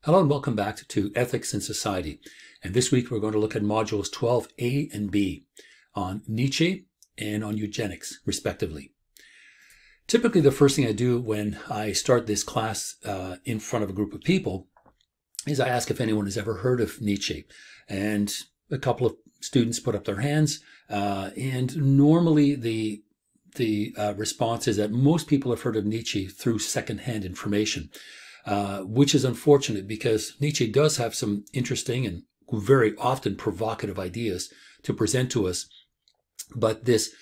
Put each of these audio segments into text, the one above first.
Hello and welcome back to Ethics in Society. And this week we're going to look at modules 12a and b on Nietzsche and on eugenics, respectively. Typically, the first thing I do when I start this class in front of a group of people is I ask if anyone has ever heard of Nietzsche. And a couple of students put up their hands. And normally the response is that most people have heard of Nietzsche through secondhand information. Which is unfortunate because Nietzsche does have some interesting and very often provocative ideas to present to us. But this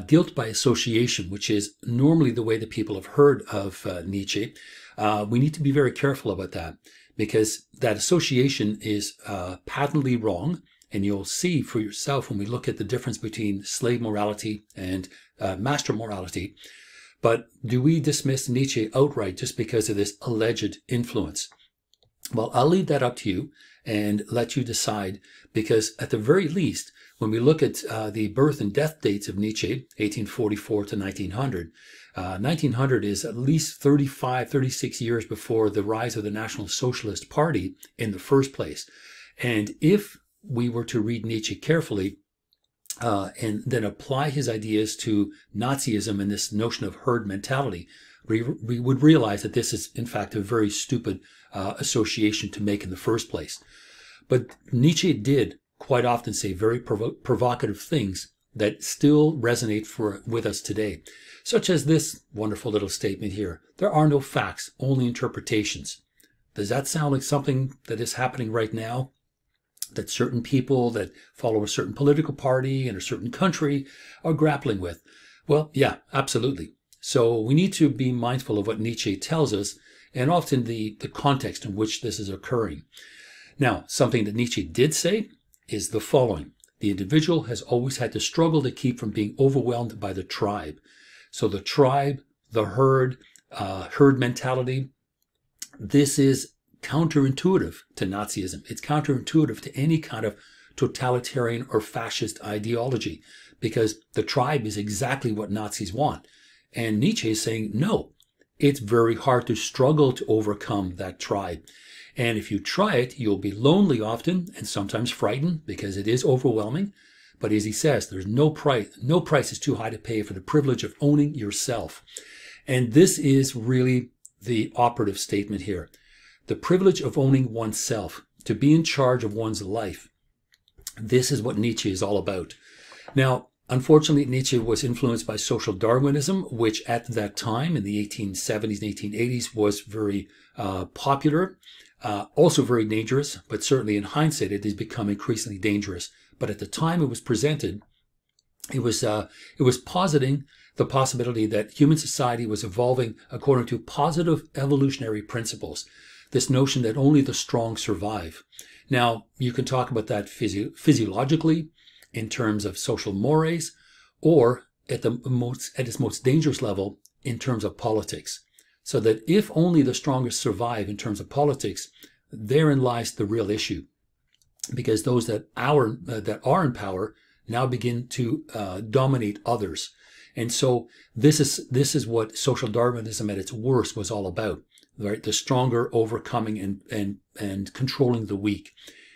guilt by association, which is normally the way that people have heard of Nietzsche, we need to be very careful about that because that association is patently wrong. And you'll see for yourself when we look at the difference between slave morality and master morality. But do we dismiss Nietzsche outright just because of this alleged influence? Well, I'll leave that up to you and let you decide, because at the very least, when we look at the birth and death dates of Nietzsche, 1844 to 1900, 1900 is at least 35, 36 years before the rise of the National Socialist Party in the first place. And if we were to read Nietzsche carefully, and then apply his ideas to Nazism and this notion of herd mentality, we would realize that this is, in fact, a very stupid association to make in the first place. But Nietzsche did quite often say very provocative things that still resonate with us today, such as this wonderful little statement here: "There are no facts, only interpretations." Does that sound like something that is happening right now? That certain people that follow a certain political party in a certain country are grappling with? Well, yeah, absolutely. So we need to be mindful of what Nietzsche tells us and often the context in which this is occurring. Now, something that Nietzsche did say is the following: the individual has always had to struggle to keep from being overwhelmed by the tribe. So the tribe, the herd mentality, this is counterintuitive to Nazism. It's counterintuitive to any kind of totalitarian or fascist ideology, because the tribe is exactly what Nazis want. And Nietzsche is saying, no, it's very hard to struggle to overcome that tribe. And if you try it, you'll be lonely often and sometimes frightened because it is overwhelming. But as he says, there's no price is too high to pay for the privilege of owning yourself. And this is really the operative statement here. The privilege of owning oneself, to be in charge of one's life. This is what Nietzsche is all about. Now, unfortunately, Nietzsche was influenced by social Darwinism, which at that time in the 1870s and 1880s was very popular, also very dangerous, but certainly in hindsight, it has become increasingly dangerous. But at the time it was presented, it was positing the possibility that human society was evolving according to positive evolutionary principles. This notion that only the strong survive. Now, you can talk about that physiologically in terms of social mores, or at its most dangerous level in terms of politics. So that if only the strongest survive in terms of politics, therein lies the real issue. Because those that are in power now begin to dominate others. And so this is what social Darwinism at its worst was all about. Right, the stronger overcoming and controlling the weak.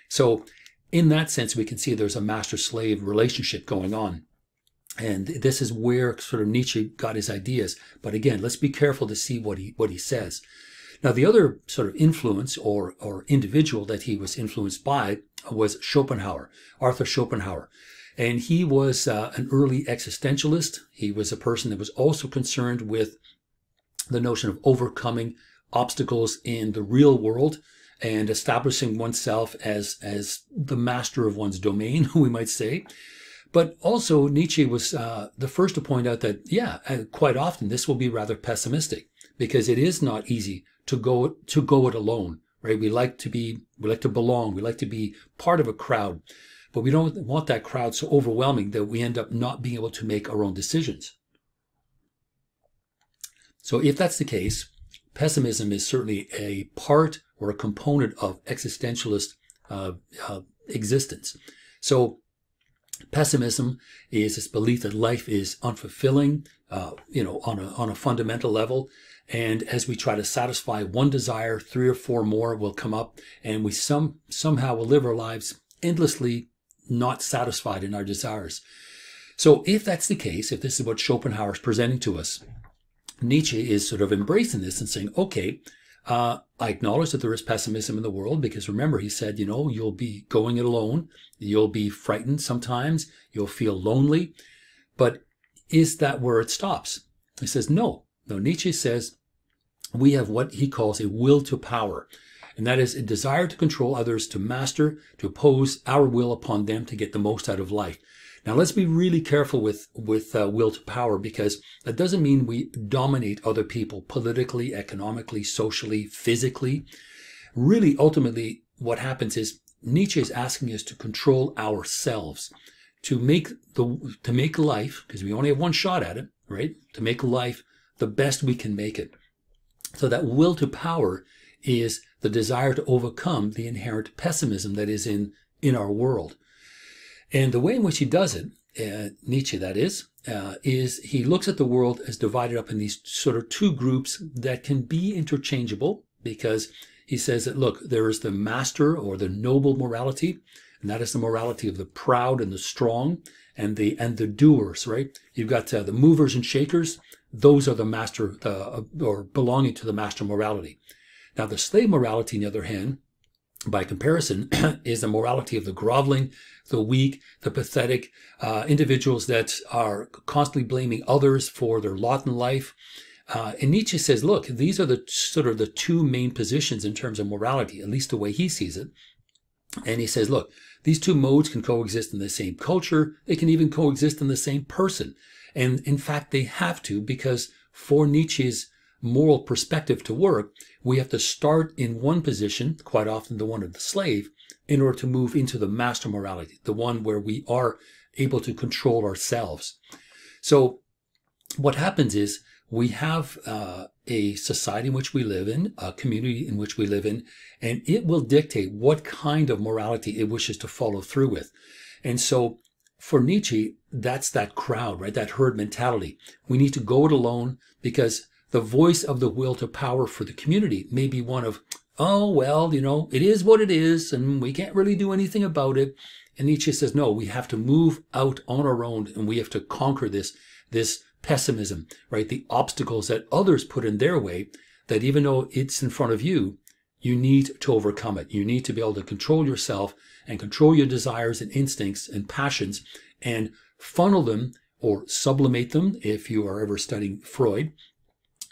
So in that sense, we can see there's a master-slave relationship going on. And this is where sort of Nietzsche got his ideas. But again, let's be careful to see what he says. Now, the other sort of influence or individual that he was influenced by was Schopenhauer, Arthur Schopenhauer. And he was an early existentialist. He was a person that was also concerned with the notion of overcoming obstacles in the real world and establishing oneself as the master of one's domain, we might say. But also Nietzsche was the first to point out that, yeah, quite often this will be rather pessimistic because it is not easy to go it alone, right? We like to belong, we like to be part of a crowd, but we don't want that crowd so overwhelming that we end up not being able to make our own decisions. So if that's the case, pessimism is certainly a part or a component of existentialist existence. So pessimism is this belief that life is unfulfilling, on a fundamental level. And as we try to satisfy one desire, 3 or 4 more will come up, and we somehow will live our lives endlessly not satisfied in our desires. So if that's the case, if this is what Schopenhauer is presenting to us, Nietzsche is sort of embracing this and saying, okay, I acknowledge that there is pessimism in the world, because remember, he said, you'll be going it alone. You'll be frightened sometimes. You'll feel lonely. But is that where it stops? He says, no. No, Nietzsche says we have what he calls a will to power. And that is a desire to control others, to master, to oppose our will upon them to get the most out of life. Now, let's be really careful with will to power, because that doesn't mean we dominate other people politically, economically, socially, physically. Really, ultimately, what happens is Nietzsche is asking us to control ourselves, to make life, because we only have one shot at it, right? To make life the best we can make it. So that will to power is the desire to overcome the inherent pessimism that is in our world. And the way in which he does it, Nietzsche that is he looks at the world as divided up in these sort of 2 groups that can be interchangeable, because he says that, look, there is the master or the noble morality, and that is the morality of the proud and the strong and the doers, right? You've got the movers and shakers. Those are the master, or belonging to the master morality. Now, the slave morality, on the other hand, by comparison, is the morality of the groveling, the weak, the pathetic, individuals that are constantly blaming others for their lot in life. And Nietzsche says, look, these are the sort of the 2 main positions in terms of morality, at least the way he sees it. And he says, look, these 2 modes can coexist in the same culture. They can even coexist in the same person. And in fact, they have to, because for Nietzsche's moral perspective to work, we have to start in one position, quite often the one of the slave, in order to move into the master morality, the one where we are able to control ourselves. So what happens is we have a society in which we live in, a community in which we live in, and it will dictate what kind of morality it wishes to follow through with. And so for Nietzsche, that's that crowd, right? That herd mentality. We need to go it alone, because the voice of the will to power for the community may be one of, oh, well, it is what it is, and we can't really do anything about it. And Nietzsche says, no, we have to move out on our own, and we have to conquer this pessimism, right? The obstacles that others put in their way, that even though it's in front of you, you need to overcome it. You need to be able to control yourself and control your desires and instincts and passions, and funnel them or sublimate them, if you are ever studying Freud,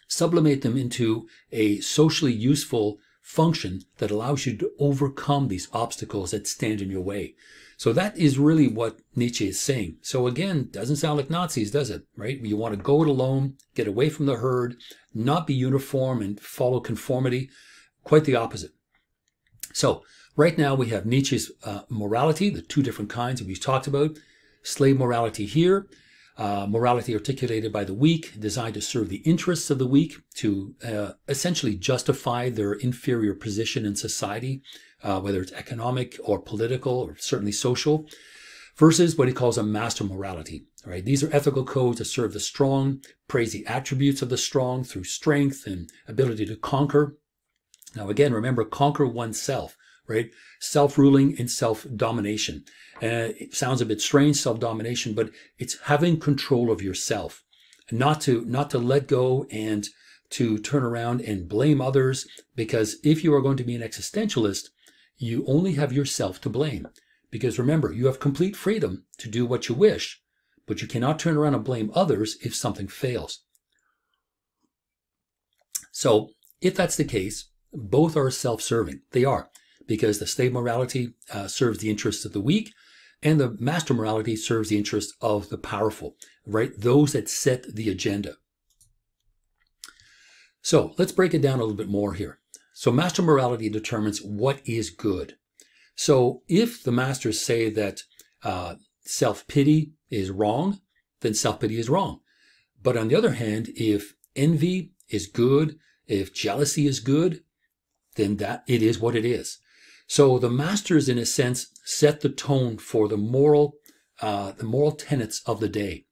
sublimate them into a socially useful function that allows you to overcome these obstacles that stand in your way. So that is really what Nietzsche is saying. So again, doesn't sound like Nazis, does it? Right? You want to go it alone, get away from the herd, not be uniform and follow conformity. Quite the opposite. So right now we have Nietzsche's morality, the 2 different kinds that we've talked about. Slave morality here, morality articulated by the weak, designed to serve the interests of the weak, to essentially justify their inferior position in society, whether it's economic or political or certainly social, versus what he calls a master morality. Right? These are ethical codes that serve the strong, praise the attributes of the strong through strength and ability to conquer. Now again, remember, conquer oneself, right? Self-ruling and self-domination. It sounds a bit strange, self-domination, but it's having control of yourself, not to let go and to turn around and blame others, because if you are going to be an existentialist, you only have yourself to blame. Because remember, you have complete freedom to do what you wish, but you cannot turn around and blame others if something fails. So if that's the case, both are self-serving. They are, because the slave morality serves the interests of the weak, and the master morality serves the interests of the powerful, right? Those that set the agenda. So let's break it down a little bit more here. So master morality determines what is good. So if the masters say that self-pity is wrong, then self-pity is wrong. But on the other hand, if envy is good, if jealousy is good, then that it is what it is. So the masters, in a sense, set the tone for the moral tenets of the day.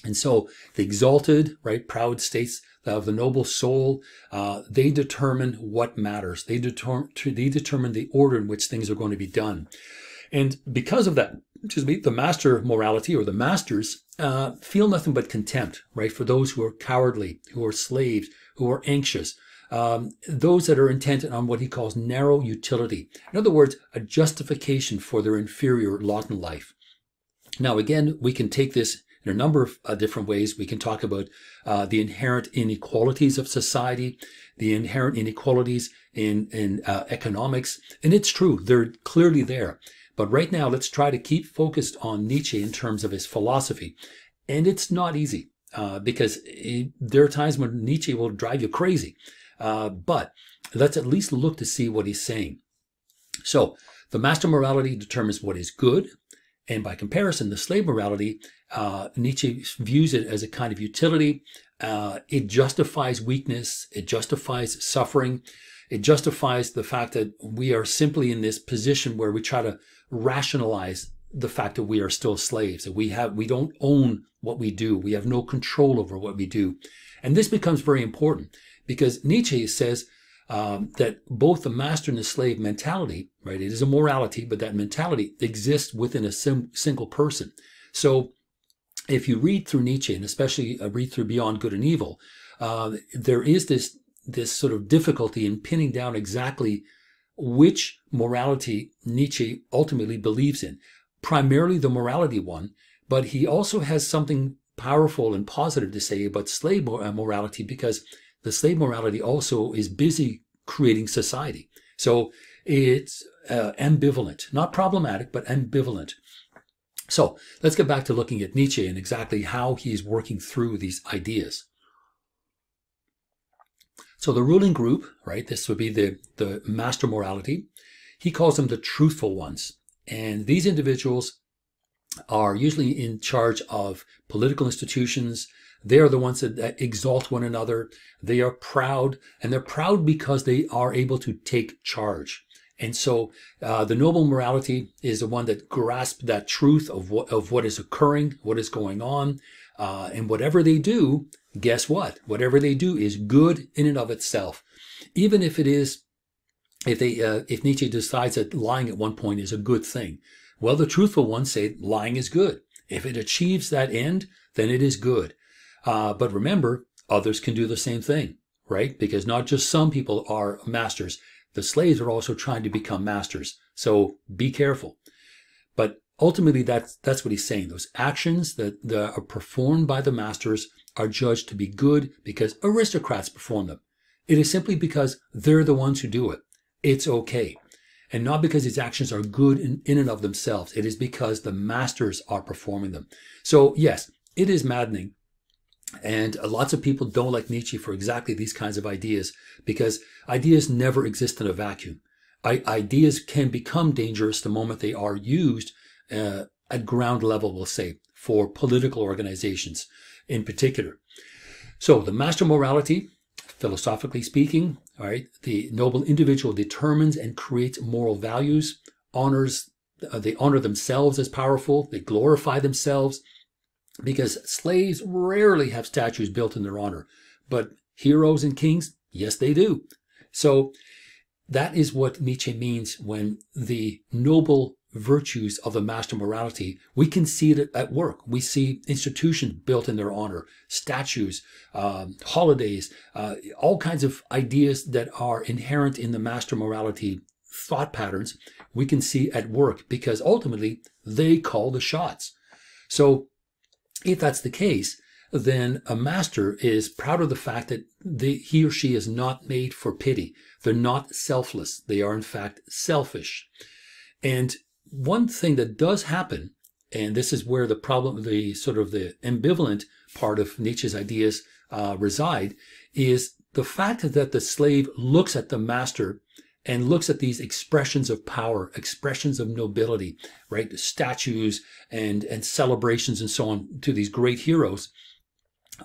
And so the exalted, right, proud states of the noble soul, they determine what matters. They determine the order in which things are going to be done. And because of that, the master morality, or the masters, feel nothing but contempt, right, for those who are cowardly, who are slaves, who are anxious, those that are intent on what he calls narrow utility. In other words, a justification for their inferior lot in life. Now, again, we can take this in a number of different ways. We can talk about the inherent inequalities of society, the inherent inequalities in economics. And it's true, they're clearly there. But right now, let's try to keep focused on Nietzsche in terms of his philosophy. And it's not easy because there are times when Nietzsche will drive you crazy. But let's at least look to see what he's saying. So the master morality determines what is good. And by comparison, the slave morality, Nietzsche views it as a kind of utility. It justifies weakness. It justifies suffering. It justifies the fact that we are simply in this position where we try to rationalize the fact that we are still slaves, that we don't own what we do. We have no control over what we do. And this becomes very important because Nietzsche says that both the master and the slave mentality, right, it is a morality, but that mentality exists within a single person. So if you read through Nietzsche, and especially read through Beyond Good and Evil, there is this sort of difficulty in pinning down exactly which morality Nietzsche ultimately believes in. Primarily the morality one, but he also has something powerful and positive to say about slave morality, because the slave morality also is busy creating society. So it's ambivalent, not problematic, but ambivalent. So let's get back to looking at Nietzsche and exactly how he's working through these ideas. So the ruling group, right, this would be the master morality. He calls them the truthful ones. And these individuals are usually in charge of political institutions. They are the ones that exalt one another. They are proud, and they're proud because they are able to take charge. And so the noble morality is the one that grasps that truth of what is occurring, what is going on. And whatever they do, guess what? Whatever they do is good in and of itself. Even if it is, if Nietzsche decides that lying at one point is a good thing, well, the truthful ones say lying is good. If it achieves that end, then it is good. But remember, others can do the same thing, right? Because not just some people are masters. The slaves are also trying to become masters. So be careful. But ultimately, that's what he's saying. Those actions that are performed by the masters are judged to be good because aristocrats perform them. It is simply because they're the ones who do it. It's okay. And not because these actions are good in and of themselves. It is because the masters are performing them. So yes, it is maddening. And lots of people don't like Nietzsche for exactly these kinds of ideas, because ideas never exist in a vacuum. Ideas can become dangerous the moment they are used at ground level, we'll say, for political organizations in particular. So the master morality, philosophically speaking, all right, the noble individual determines and creates moral values, they honor themselves as powerful, they glorify themselves, because slaves rarely have statues built in their honor, but heroes and kings, yes, they do. So that is what Nietzsche means when the noble virtues of the master morality, we can see it at work. We see institutions built in their honor, statues, holidays, all kinds of ideas that are inherent in the master morality thought patterns, we can see at work because ultimately they call the shots. So if that's the case, then a master is proud of the fact that he or she is not made for pity. They're not selfless. They are in fact selfish. And one thing that does happen, and this is where the problem, the sort of the ambivalent part of Nietzsche's ideas reside, is the fact that the slave looks at the master and looks at these expressions of power, expressions of nobility, right? Statues and celebrations and so on to these great heroes.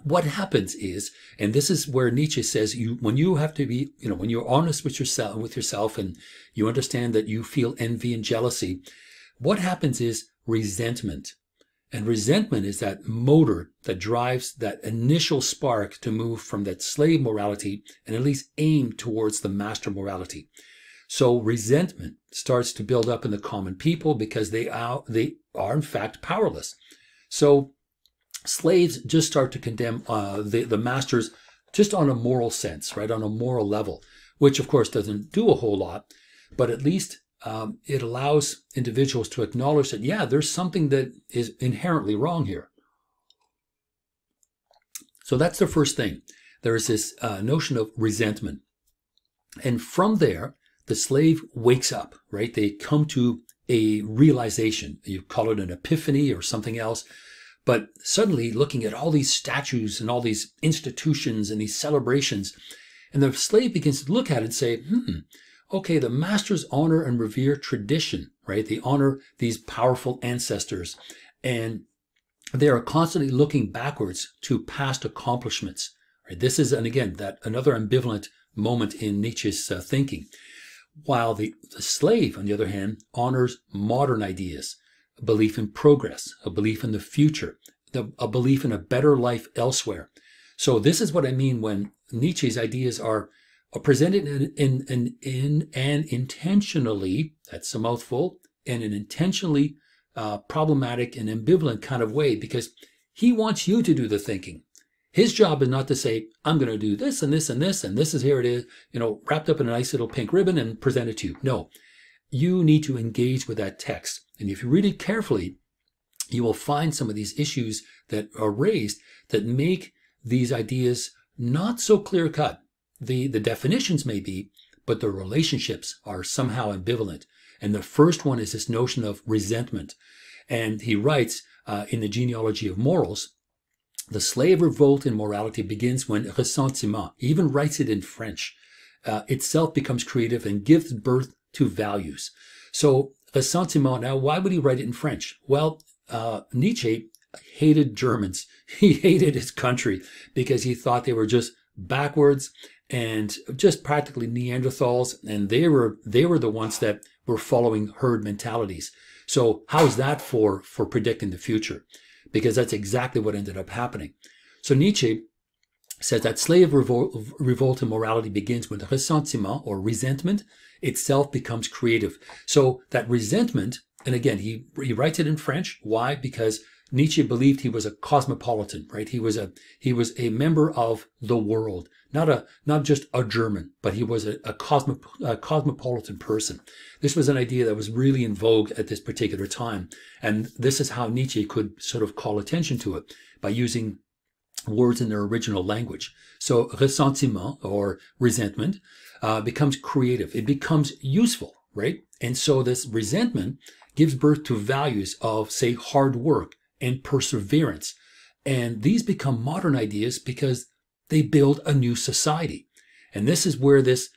What happens is, and this is where Nietzsche says, when you have to be, when you're honest with yourself and you understand that you feel envy and jealousy, what happens is resentment. And resentment is that motor that drives that initial spark to move from that slave morality and at least aim towards the master morality. So resentment starts to build up in the common people because they are in fact powerless. So slaves just start to condemn the masters just on a moral sense, right? On a moral level, which of course doesn't do a whole lot, but at least it allows individuals to acknowledge that, yeah, there's something that is inherently wrong here. So that's the first thing. There is this notion of resentment. And from there, the slave wakes up, right? They come to a realization. You call it an epiphany or something else. But suddenly looking at all these statues and all these institutions and these celebrations, and the slave begins to look at it and say, okay, the masters honor and revere tradition, right? They honor these powerful ancestors, and they are constantly looking backwards to past accomplishments, right? This is, and again, that another ambivalent moment in Nietzsche's thinking. While the slave, on the other hand, honors modern ideas, a belief in progress, a belief in the future, a belief in a better life elsewhere. So this is what I mean when Nietzsche's ideas are presented in an intentionally, that's a mouthful, in an intentionally problematic and ambivalent kind of way, because he wants you to do the thinking. His job is not to say, I'm going to do this and this and this, and this is, here it is, wrapped up in a nice little pink ribbon and present it to you. No, you need to engage with that text. And if you read it carefully, you will find some of these issues that are raised that make these ideas not so clear cut. The definitions may be, but the relationships are somehow ambivalent. And the first one is this notion of resentment. And he writes in the Genealogy of Morals, the slave revolt in morality begins when ressentiment, he even writes it in French, itself becomes creative and gives birth to values. So ressentiment, now why would he write it in French? Well, Nietzsche hated Germans. He hated his country because he thought they were just backwards and just practically Neanderthals, and they were the ones that were following herd mentalities. So how's that for predicting the future? Because that's exactly what ended up happening. So Nietzsche says that slave revolt in morality begins when ressentiment or resentment itself becomes creative. So that resentment, and again, he writes it in French. Why? Because Nietzsche believed he was a cosmopolitan, right? He was a member of the world, not just a German, but he was a cosmopolitan person. This was an idea that was really in vogue at this particular time. And this is how Nietzsche could sort of call attention to it, by using words in their original language. So ressentiment or resentment becomes creative. It becomes useful, right? And so this resentment gives birth to values of, say, hard work and perseverance. And these become modern ideas because they build a new society. And this is where this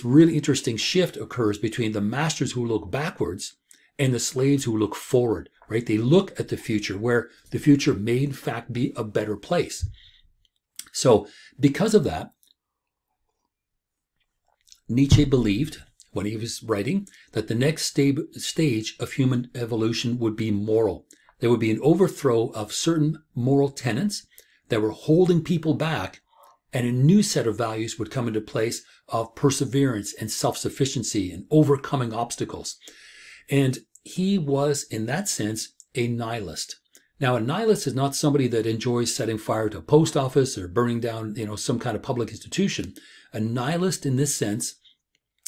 really interesting shift occurs between the masters who look backwards and the slaves who look forward, right? They look at the future, where the future may in fact be a better place. So because of that, Nietzsche believed, when he was writing, that the next stage of human evolution would be moral. There would be an overthrow of certain moral tenets that were holding people back, and a new set of values would come into place of perseverance and self-sufficiency and overcoming obstacles. And he was, in that sense, a nihilist. Now, a nihilist is not somebody that enjoys setting fire to a post office or burning down, some kind of public institution. A nihilist, in this sense,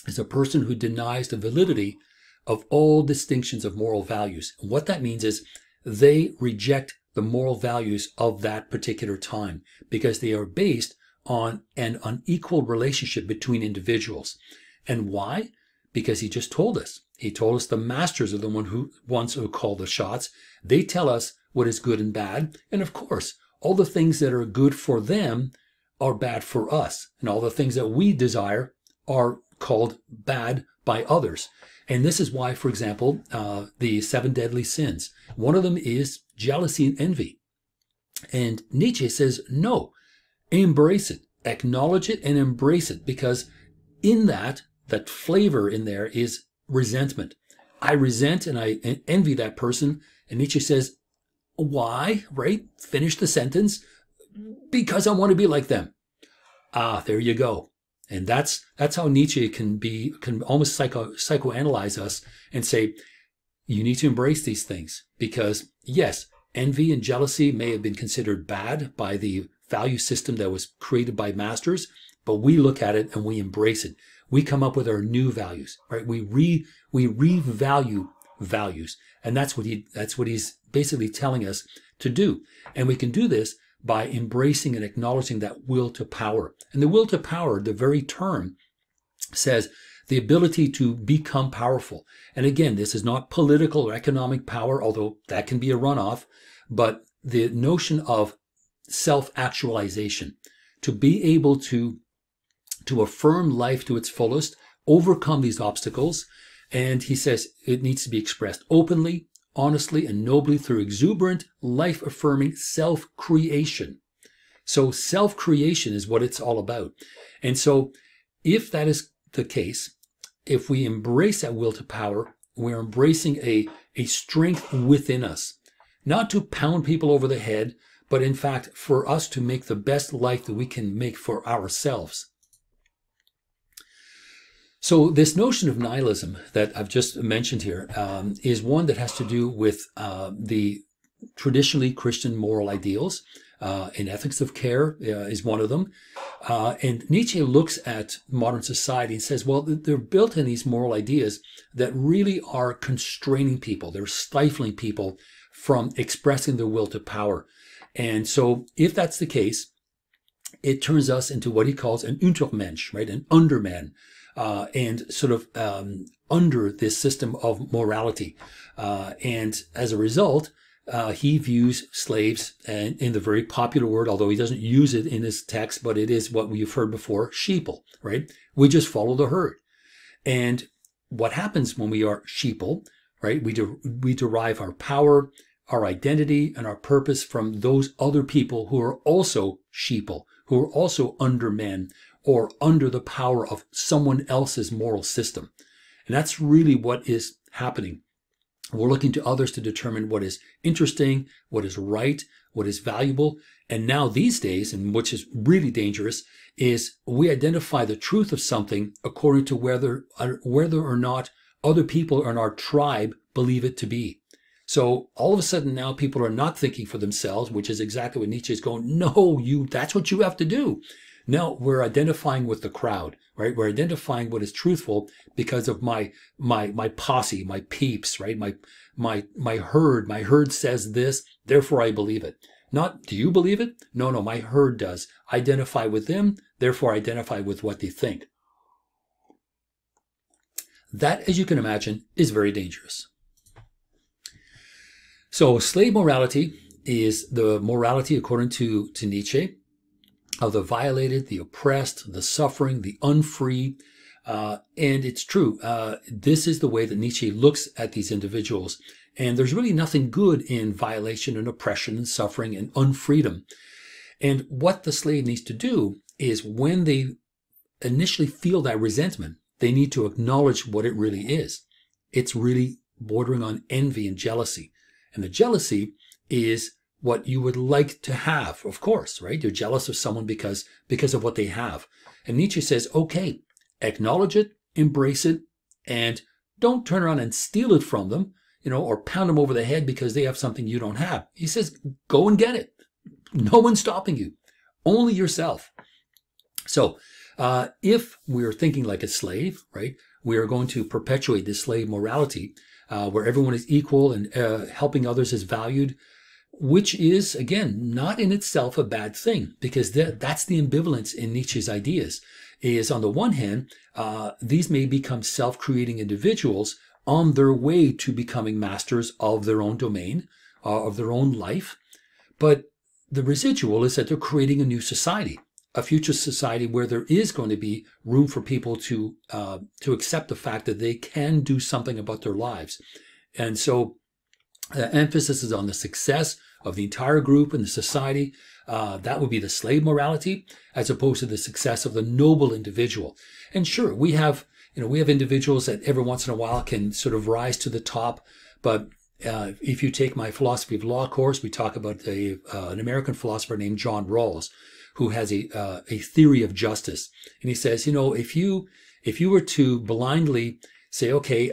is a person who denies the validity of all distinctions of moral values. And what that means is they reject the moral values of that particular time because they are based on an unequal relationship between individuals. And why? Because he just told us. He told us the masters are the ones who call the shots. They tell us what is good and bad. And of course, all the things that are good for them are bad for us. And all the things that we desire are called bad by others. And this is why, for example, the 7 deadly sins, one of them is jealousy and envy. And Nietzsche says, no, embrace it, acknowledge it and embrace it, because in that flavor in there is resentment. I resent and I envy that person. And Nietzsche says, Why, right? Finish the sentence. Because I want to be like them. Ah, there you go. And that's how Nietzsche can almost psychoanalyze us and say, you need to embrace these things because yes, envy and jealousy may have been considered bad by the value system that was created by masters, but we look at it and we embrace it. We come up with our new values, right? We revalue values. And that's what he's basically telling us to do. And we can do this by embracing and acknowledging that will to power. And the will to power, the very term says the ability to become powerful. And again, this is not political or economic power, although that can be a runoff, but the notion of self-actualization, to be able to affirm life to its fullest, overcome these obstacles. And he says it needs to be expressed openly, honestly, and nobly through exuberant, life-affirming self-creation. So self-creation is what it's all about. And so if that is the case, if we embrace that will to power, we're embracing a strength within us, not to pound people over the head, but in fact, for us to make the best life that we can make for ourselves. So this notion of nihilism that I've just mentioned here is one that has to do with the traditionally Christian moral ideals. And ethics of care is one of them. And Nietzsche looks at modern society and says, well, they're built in these moral ideas that really are constraining people. They're stifling people from expressing their will to power. And so if that's the case, it turns us into what he calls an Untermensch, right? An underman. And sort of under this system of morality. And as a result, he views slaves in the very popular word, although he doesn't use it in his text, but it is what we've heard before, sheeple, right? We just follow the herd. And what happens when we are sheeple, right? We derive our power, our identity, and our purpose from those other people who are also sheeple, who are also under men, or under the power of someone else's moral system. And that's really what is happening. We're looking to others to determine what is interesting, what is right, what is valuable. And now these days, and which is really dangerous, is we identify the truth of something according to whether or not other people in our tribe believe it to be. So all of a sudden now people are not thinking for themselves, which is exactly what Nietzsche is going, no, that's what you have to do. No, we're identifying with the crowd, right? We're identifying what is truthful because of my posse, my peeps, right? My herd. My herd says this, therefore I believe it. Not, do you believe it? No, my herd does. Identify with them, therefore identify with what they think. That, as you can imagine, is very dangerous. So slave morality is the morality, according to Nietzsche, of the violated, the oppressed, the suffering, the unfree. And it's true. This is the way that Nietzsche looks at these individuals. And there's really nothing good in violation and oppression and suffering and unfreedom. And what the slave needs to do is when they initially feel that resentment, they need to acknowledge what it really is. It's really bordering on envy and jealousy. And the jealousy is what you would like to have, of course, right? You're jealous of someone because of what they have. And Nietzsche says, okay, acknowledge it, embrace it, and don't turn around and steal it from them, or pound them over the head because they have something you don't have. He says, go and get it. No one's stopping you, only yourself. So if we're thinking like a slave, right, we are going to perpetuate this slave morality where everyone is equal and helping others is valued, which is, again, not in itself a bad thing, because that's the ambivalence in Nietzsche's ideas, is on the one hand, these may become self-creating individuals on their way to becoming masters of their own domain, of their own life. But the residual is that they're creating a new society, a future society where there is going to be room for people to accept the fact that they can do something about their lives. And so the emphasis is on the success of the entire group and the society. That would be the slave morality, as opposed to the success of the noble individual. And sure, we have individuals that every once in a while can sort of rise to the top, but If you take my philosophy of law course, we talk about an American philosopher named John Rawls, who has a theory of justice. And he says, if you were to blindly say, okay,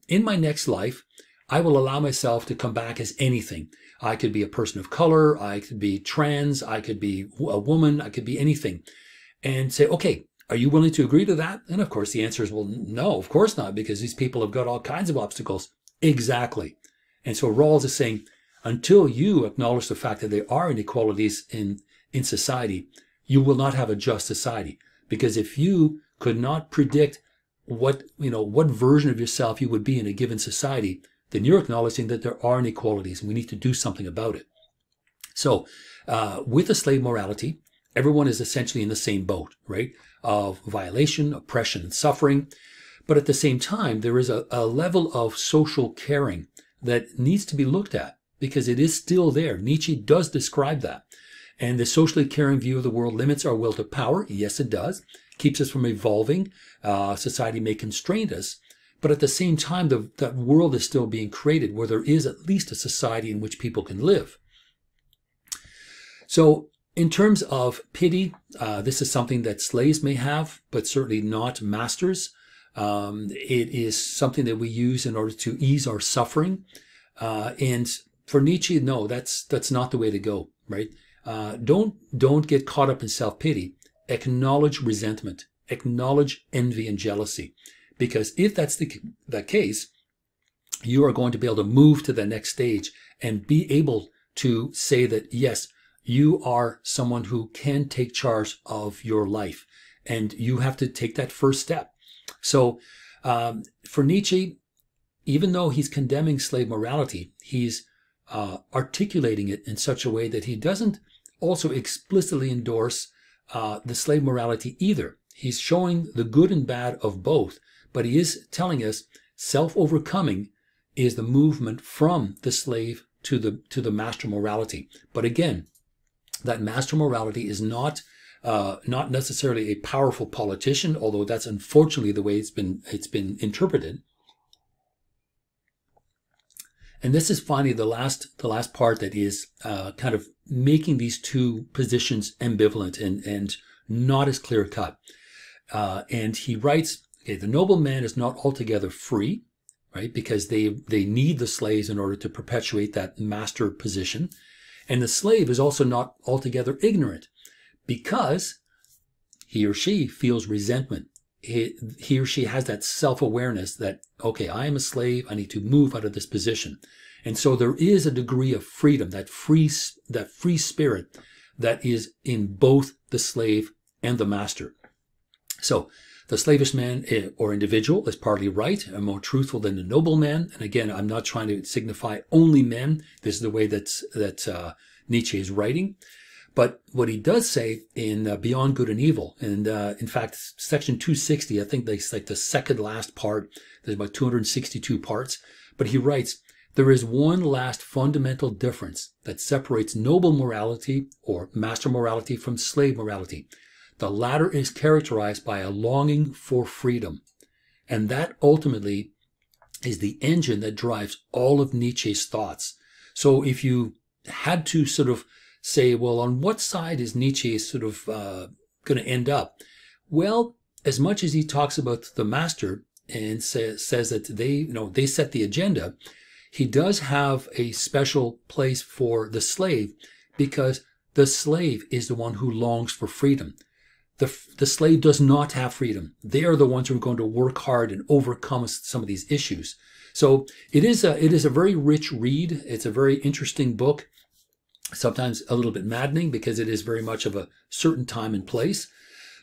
in my next life, I will allow myself to come back as anything. I could be a person of color, I could be trans, I could be a woman, I could be anything. And say, okay, are you willing to agree to that? And of course the answer is, well, no, of course not, because these people have got all kinds of obstacles. Exactly. And so Rawls is saying, until you acknowledge the fact that there are inequalities in society, you will not have a just society. Because if you could not predict what version of yourself you would be in a given society, then you're acknowledging that there are inequalities and we need to do something about it. So with the slave morality, everyone is essentially in the same boat, right? Of violation, oppression, and suffering. But at the same time, there is a level of social caring that needs to be looked at because it is still there. Nietzsche does describe that. And the socially caring view of the world limits our will to power. Yes, it does. Keeps us from evolving. Society may constrain us. But at the same time, that world is still being created where there is at least a society in which people can live. So in terms of pity, this is something that slaves may have, but certainly not masters. It is something that we use in order to ease our suffering. And for Nietzsche, no, that's not the way to go, right? Don't get caught up in self-pity. Acknowledge resentment. Acknowledge envy and jealousy. Because if that's the case, you are going to be able to move to the next stage and be able to say that, yes, you are someone who can take charge of your life. And you have to take that first step. So for Nietzsche, even though he's condemning slave morality, he's articulating it in such a way that he doesn't also explicitly endorse the slave morality either. He's showing the good and bad of both, but he is telling us self-overcoming is the movement from the slave to the master morality. But again, that master morality is not necessarily a powerful politician, although that's unfortunately the way it's been interpreted. And this is finally the last part that is kind of making these two positions ambivalent and not as clear cut. And he writes, okay, the noble man is not altogether free, right? Because they need the slaves in order to perpetuate that master position. And the slave is also not altogether ignorant because he or she feels resentment. He or she has that self-awareness that, okay, I am a slave. I need to move out of this position. And so there is a degree of freedom, that free spirit that is in both the slave and the master. So the slavish man or individual is partly right and more truthful than the noble man. And again, I'm not trying to signify only men. This is the way that Nietzsche is writing. But what he does say in Beyond Good and Evil, and in fact, section 260, I think that's like the second last part. There's about 262 parts. But he writes, there is one last fundamental difference that separates noble morality or master morality from slave morality. The latter is characterized by a longing for freedom. And that ultimately is the engine that drives all of Nietzsche's thoughts. So if you had to sort of say, well, on what side is Nietzsche sort of going to end up? Well, as much as he talks about the master and says that they set the agenda, he does have a special place for the slave because the slave is the one who longs for freedom. The slave does not have freedom. They are the ones who are going to work hard and overcome some of these issues. So it is a very rich read. It's a very interesting book. Sometimes a little bit maddening because it is very much of a certain time and place.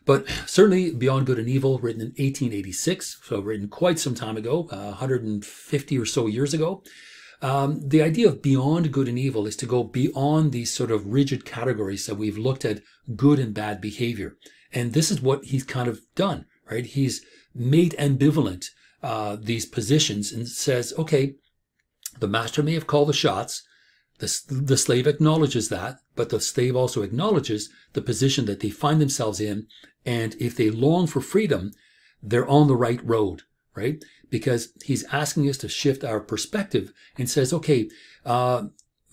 But certainly Beyond Good and Evil, written in 1886, so written quite some time ago, 150 or so years ago. The idea of beyond good and evil is to go beyond these sort of rigid categories that we've looked at good and bad behavior. And this is what he's kind of done, right? He's made ambivalent these positions and says, okay, the master may have called the shots. The slave acknowledges that, but the slave also acknowledges the position that they find themselves in. And if they long for freedom, they're on the right road, right? Because he's asking us to shift our perspective and says, okay,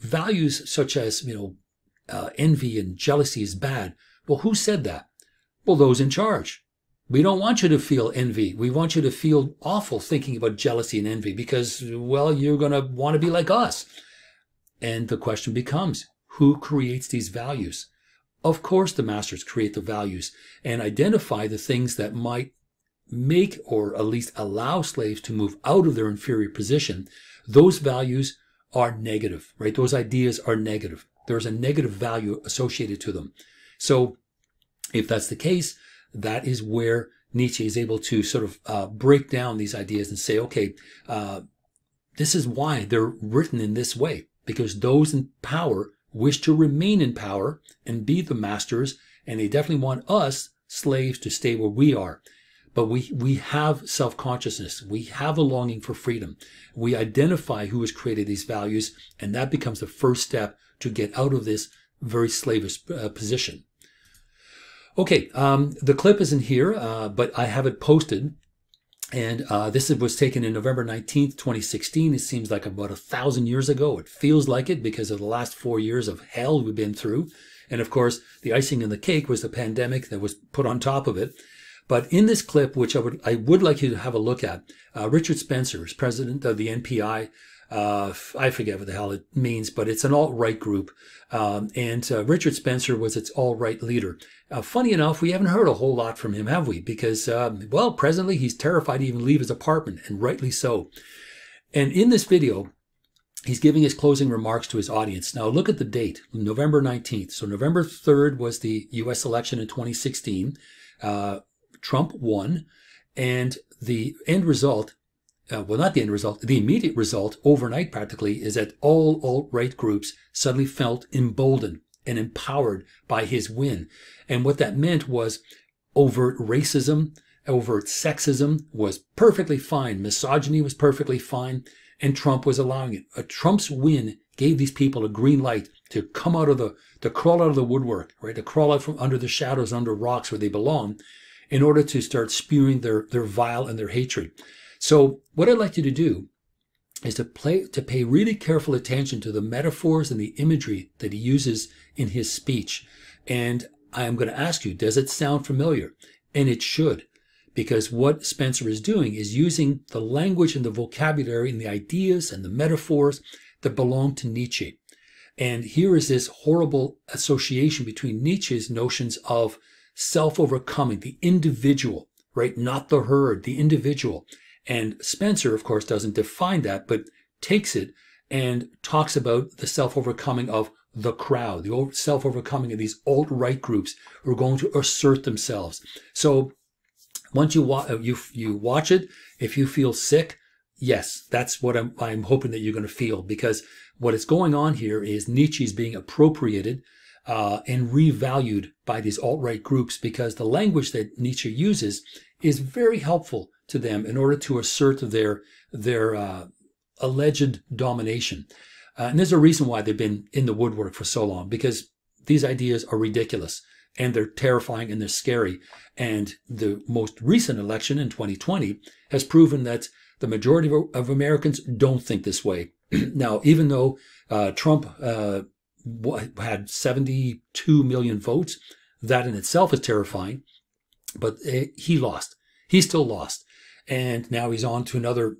values such as, envy and jealousy is bad. Well, who said that? Well, those in charge. We don't want you to feel envy. We want you to feel awful thinking about jealousy and envy because, well, you're going to want to be like us. And the question becomes, who creates these values? Of course, the masters create the values and identify the things that might make or at least allow slaves to move out of their inferior position. Those values are negative, right? Those ideas are negative. There's a negative value associated to them. So if that's the case, that is where Nietzsche is able to sort of break down these ideas and say, okay, this is why they're written in this way, because those in power wish to remain in power and be the masters, and they definitely want us, slaves, to stay where we are. But we have self-consciousness. We have a longing for freedom. We identify who has created these values, and that becomes the first step to get out of this very slavish position. Okay, the clip isn't here, but I have it posted. And this was taken in November 19th, 2016. It seems like about 1,000 years ago. It feels like it because of the last 4 years of hell we've been through. And of course, the icing on the cake was the pandemic that was put on top of it. But in this clip, which I would like you to have a look at, Richard Spencer is president of the NPI. I forget what the hell it means, but it's an alt-right group. And Richard Spencer was its alt-right leader. Funny enough, we haven't heard a whole lot from him, have we? Because, well, presently he's terrified to even leave his apartment, and rightly so. And in this video, he's giving his closing remarks to his audience. Now, look at the date, November 19th. So November 3rd was the U.S. election in 2016. Trump won, and the end result, well, not the end result, the immediate result overnight practically is that all alt-right groups suddenly felt emboldened and empowered by his win. And what that meant was overt racism, overt sexism was perfectly fine. Misogyny was perfectly fine, and Trump was allowing it. Trump's win gave these people a green light to come out of to crawl out of the woodwork, right? To crawl out from under the shadows, under rocks where they belong, in order to start spewing their vile and their hatred. So what I'd like you to do is to pay really careful attention to the metaphors and the imagery that he uses in his speech. And I am going to ask you, does it sound familiar? And it should, because what Spencer is doing is using the language and the vocabulary and the ideas and the metaphors that belong to Nietzsche. And here is this horrible association between Nietzsche's notions of self-overcoming, the individual, right? Not the herd, the individual. And Spencer, of course, doesn't define that, but takes it and talks about the self-overcoming of the crowd, the self-overcoming of these alt-right groups who are going to assert themselves. So once you watch it, if you feel sick, yes, that's what I'm hoping that you're going to feel, because what is going on here is Nietzsche's being appropriated and revalued by these alt-right groups, because the language that Nietzsche uses is very helpful to them in order to assert their alleged domination. And there's a reason why they've been in the woodwork for so long, because these ideas are ridiculous and they're terrifying and they're scary. And the most recent election in 2020 has proven that the majority of Americans don't think this way. Now, even though Trump had 72 million votes, that in itself is terrifying, but he lost. He still lost. And now he's on to another,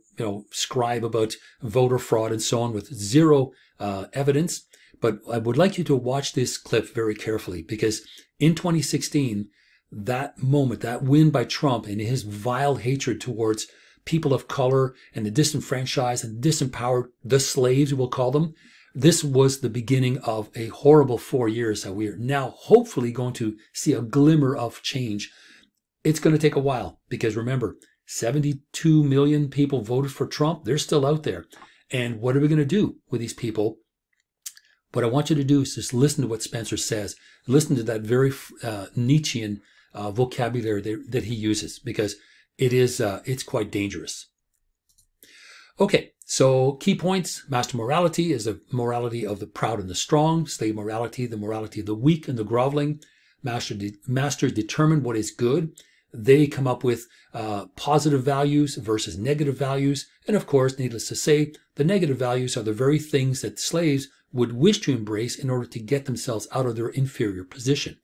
scribe about voter fraud and so on with zero evidence. But I would like you to watch this clip very carefully, because in 2016, that moment, that win by Trump and his vile hatred towards people of color and the disenfranchised and disempowered, the slaves, we'll call them, this was the beginning of a horrible 4 years that we are now hopefully going to see a glimmer of change. It's going to take a while, because remember, 72 million people voted for Trump. They're still out there. And what are we going to do with these people? What I want you to do is just listen to what Spencer says. Listen to that very Nietzschean vocabulary that he uses, because it's quite dangerous. Okay, so key points. Master morality is the morality of the proud and the strong. Slave morality, the morality of the weak and the groveling. Masters determine what is good. They come up with positive values versus negative values. And of course, needless to say, the negative values are the very things that slaves would wish to embrace in order to get themselves out of their inferior position.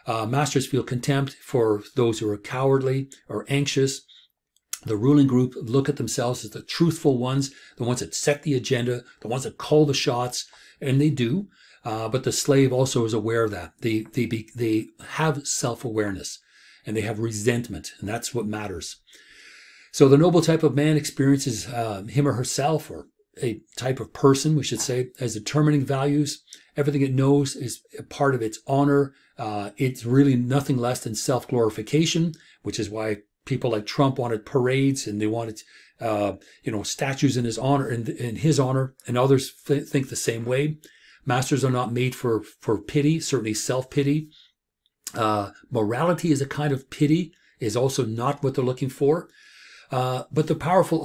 Masters feel contempt for those who are cowardly or anxious. The ruling group look at themselves as the truthful ones, the ones that set the agenda, the ones that call the shots, and they do. But the slave also is aware of that. They have self-awareness, and they have resentment, and that's what matters. So the noble type of man experiences him or herself, or a type of person, we should say, as determining values. Everything it knows is a part of its honor. It's really nothing less than self-glorification, which is why people like Trump wanted parades and they wanted, statues in his honor, and others think the same way. Masters are not made for pity, certainly self-pity. Morality is a kind of pity, is also not what they're looking for. But the powerful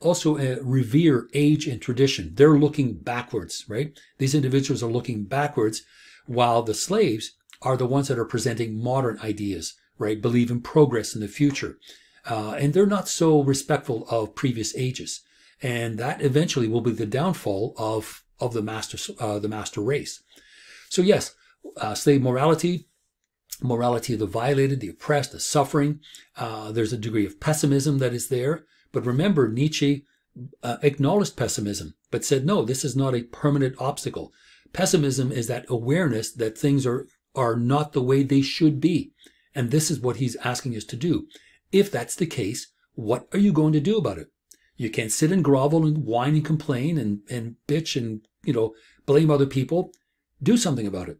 also revere age and tradition. They're looking backwards, right? These individuals are looking backwards, while the slaves are the ones that are presenting modern ideas, right? Believe in progress in the future. And they're not so respectful of previous ages. And that eventually will be the downfall of the master race. So yes, slave morality of the violated, the oppressed, the suffering. There's a degree of pessimism that is there. But remember, Nietzsche acknowledged pessimism, but said, no, this is not a permanent obstacle. Pessimism is that awareness that things are not the way they should be. And this is what he's asking us to do. If that's the case, what are you going to do about it? You can't sit and grovel and whine and complain and bitch and, blame other people. Do something about it.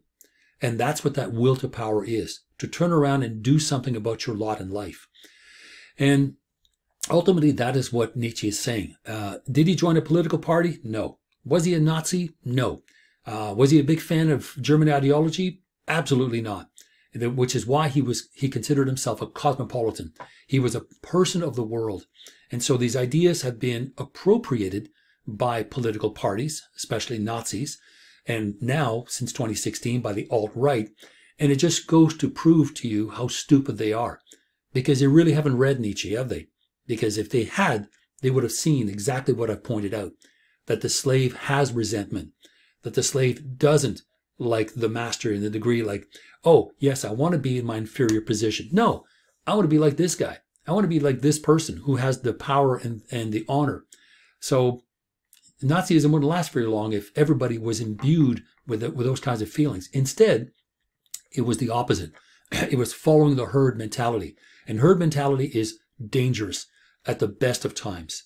And that's what that will to power is, to turn around and do something about your lot in life. And ultimately, that is what Nietzsche is saying. Did he join a political party? No. Was he a Nazi? No. Was he a big fan of German ideology? Absolutely not. Which is why he considered himself a cosmopolitan. He was a person of the world. And so these ideas have been appropriated by political parties, especially Nazis, and now, since 2016, by the alt-right. And it just goes to prove to you how stupid they are. Because they really haven't read Nietzsche, have they? Because if they had, they would have seen exactly what I've pointed out. That the slave has resentment. That the slave doesn't like the master in the degree like, oh, yes, I want to be in my inferior position. No, I want to be like this guy. I want to be like this person who has the power and the honor. So Nazism wouldn't last very long if everybody was imbued with those kinds of feelings. Instead, it was the opposite. It was following the herd mentality. And herd mentality is dangerous at the best of times.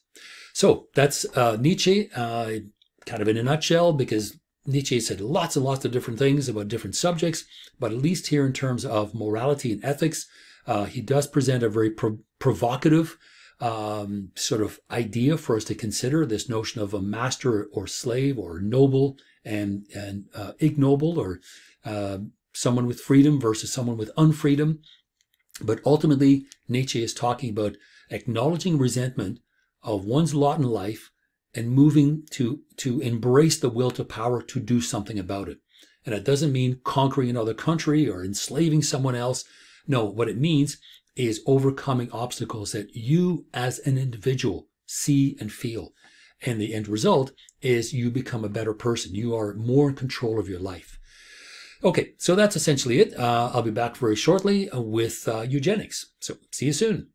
So that's Nietzsche, kind of in a nutshell, because Nietzsche said lots and lots of different things about different subjects, but at least here in terms of morality and ethics, he does present a very provocative sort of idea for us to consider, this notion of a master or slave, or noble and ignoble, or someone with freedom versus someone with unfreedom. But ultimately, Nietzsche is talking about acknowledging resentment of one's lot in life and moving to embrace the will to power to do something about it. And it doesn't mean conquering another country or enslaving someone else. No, what it means is overcoming obstacles that you as an individual see and feel. And the end result is you become a better person. You are more in control of your life. Okay, so that's essentially it. I'll be back very shortly with eugenics. So see you soon.